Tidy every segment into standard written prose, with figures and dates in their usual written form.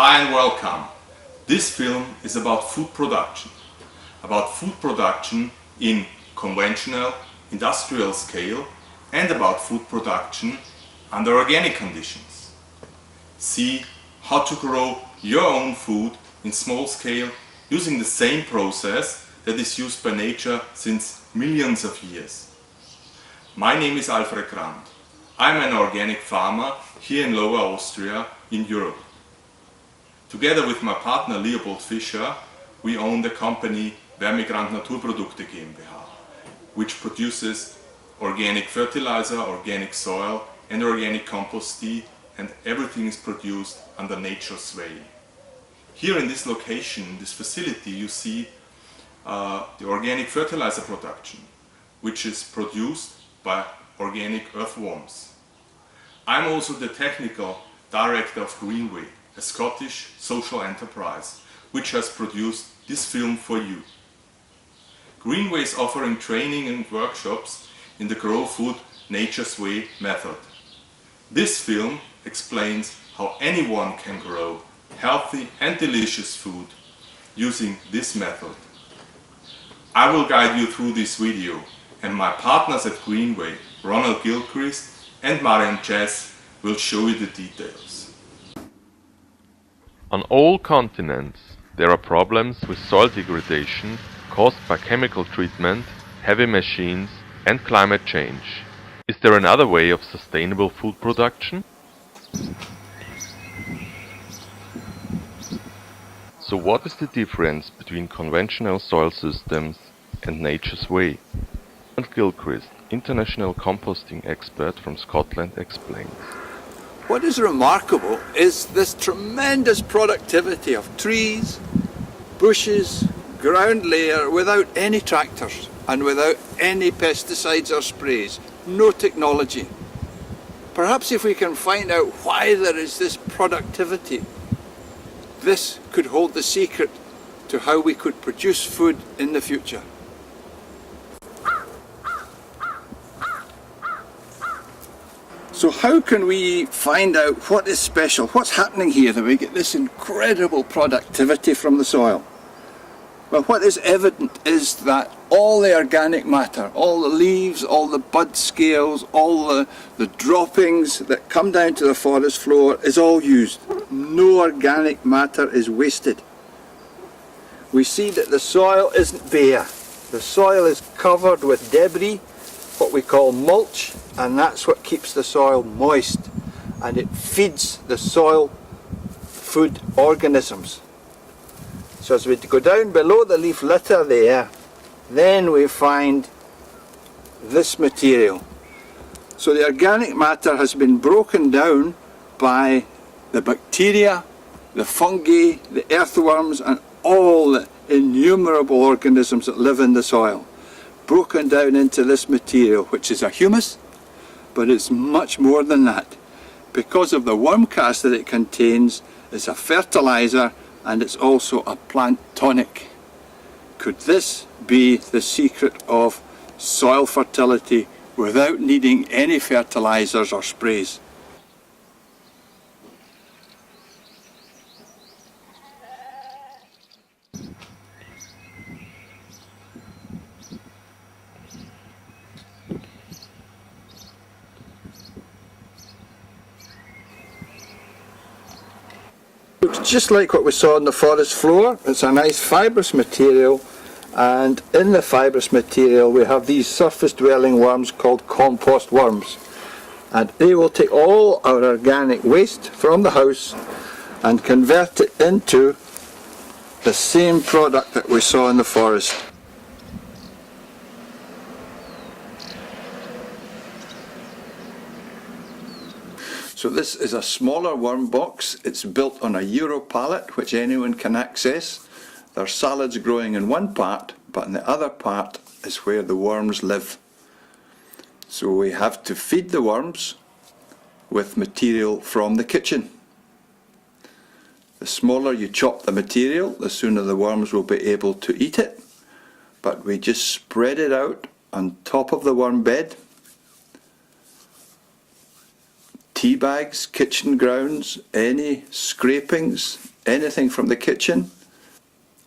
Hi and welcome. This film is about food production in conventional, industrial scale, and about food production under organic conditions. See how to grow your own food in small scale using the same process that is used by nature since millions of years. My name is Alfred Grant. I'm an organic farmer here in Lower Austria in Europe. Together with my partner Leopold Fischer, we own the company Vermigrant Naturprodukte GmbH, which produces organic fertilizer, organic soil and organic compost tea, and everything is produced under nature's way. Here in this location, this facility, you see the organic fertilizer production, which is produced by organic earthworms. I'm also the technical director of Greenway, a Scottish social enterprise, which has produced this film for you. Greenway is offering training and workshops in the Grow Food Nature's Way method. This film explains how anyone can grow healthy and delicious food using this method. I will guide you through this video, and my partners at Greenway, Ronald Gilchrist and Marian Chess, will show you the details. On all continents, there are problems with soil degradation caused by chemical treatment, heavy machines, and climate change. Is there another way of sustainable food production? So what is the difference between conventional soil systems and nature's way? Ronald Gilchrist, international composting expert from Scotland, explains. What is remarkable is this tremendous productivity of trees, bushes, ground layer without any tractors and without any pesticides or sprays. No technology. Perhaps if we can find out why there is this productivity, this could hold the secret to how we could produce food in the future. So how can we find out what is special, what's happening here that we get this incredible productivity from the soil? Well, what is evident is that all the organic matter, all the leaves, all the bud scales, all the droppings that come down to the forest floor is all used. No organic matter is wasted. We see that the soil isn't bare. The soil is covered with debris, what we call mulch, and that's what keeps the soil moist, and it feeds the soil food organisms. So as we go down below the leaf litter there, then we find this material. So the organic matter has been broken down by the bacteria, the fungi, the earthworms, and all the innumerable organisms that live in the soil. Broken down into this material, which is a humus, but it's much more than that. Because of the worm cast that it contains, it's a fertilizer and it's also a plant tonic. Could this be the secret of soil fertility without needing any fertilizers or sprays? Looks just like what we saw on the forest floor. It's a nice fibrous material, and in the fibrous material we have these surface dwelling worms called compost worms, and they will take all our organic waste from the house and convert it into the same product that we saw in the forest. So this is a smaller worm box. It's built on a Euro pallet which anyone can access. There are salads growing in one part, but in the other part is where the worms live. So we have to feed the worms with material from the kitchen. The smaller you chop the material, the sooner the worms will be able to eat it. But we just spread it out on top of the worm bed. Tea bags, kitchen grounds, any scrapings, anything from the kitchen.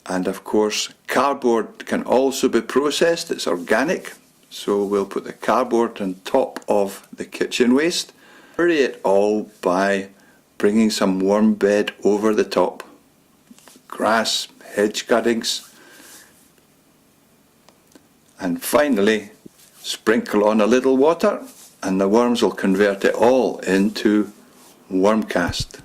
And of course, cardboard can also be processed. It's organic. So we'll put the cardboard on top of the kitchen waste. Bury it all by bringing some worm bed over the top. Grass, hedge cuttings. And finally, sprinkle on a little water and the worms will convert it all into worm cast.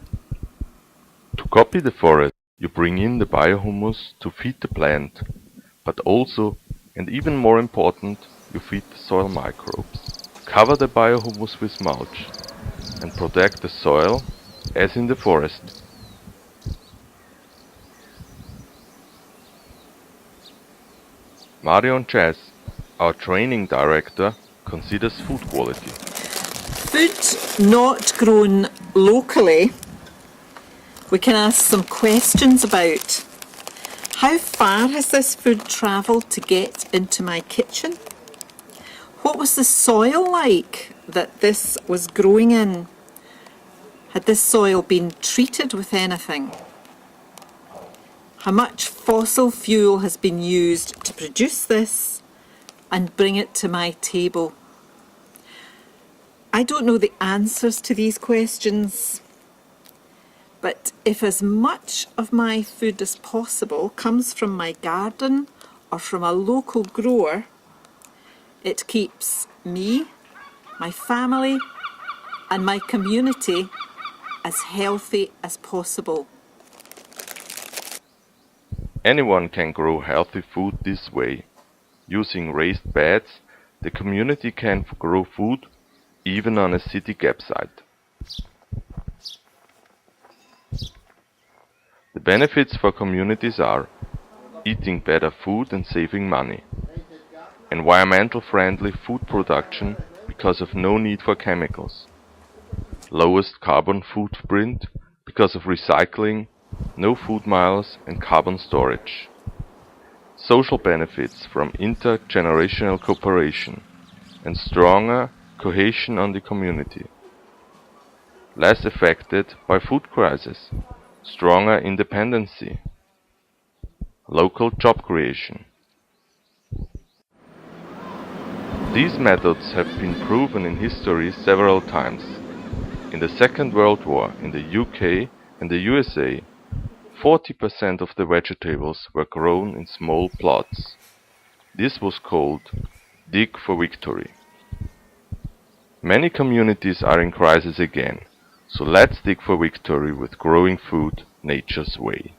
To copy the forest, you bring in the biohumus to feed the plant, but also, and even more important, you feed the soil microbes. Cover the biohumus with mulch and protect the soil as in the forest. Marion Chess, our training director, considers food quality. Food not grown locally, we can ask some questions about. How far has this food travelled to get into my kitchen? What was the soil like that this was growing in? Had this soil been treated with anything? How much fossil fuel has been used to produce this and bring it to my table? I don't know the answers to these questions, but if as much of my food as possible comes from my garden or from a local grower, it keeps me, my family, and my community as healthy as possible. Anyone can grow healthy food this way. Using raised beds, the community can grow food even on a city gap site. The benefits for communities are eating better food and saving money, environmental friendly food production because of no need for chemicals, lowest carbon footprint because of recycling, no food miles and carbon storage. Social benefits from intergenerational cooperation and stronger cohesion on the community. Less affected by food crisis, stronger independency. Local job creation. These methods have been proven in history several times. In the Second World War in the UK and the USA, 40% of the vegetables were grown in small plots. This was called Dig for Victory. Many communities are in crisis again, so let's dig for victory with growing food nature's way.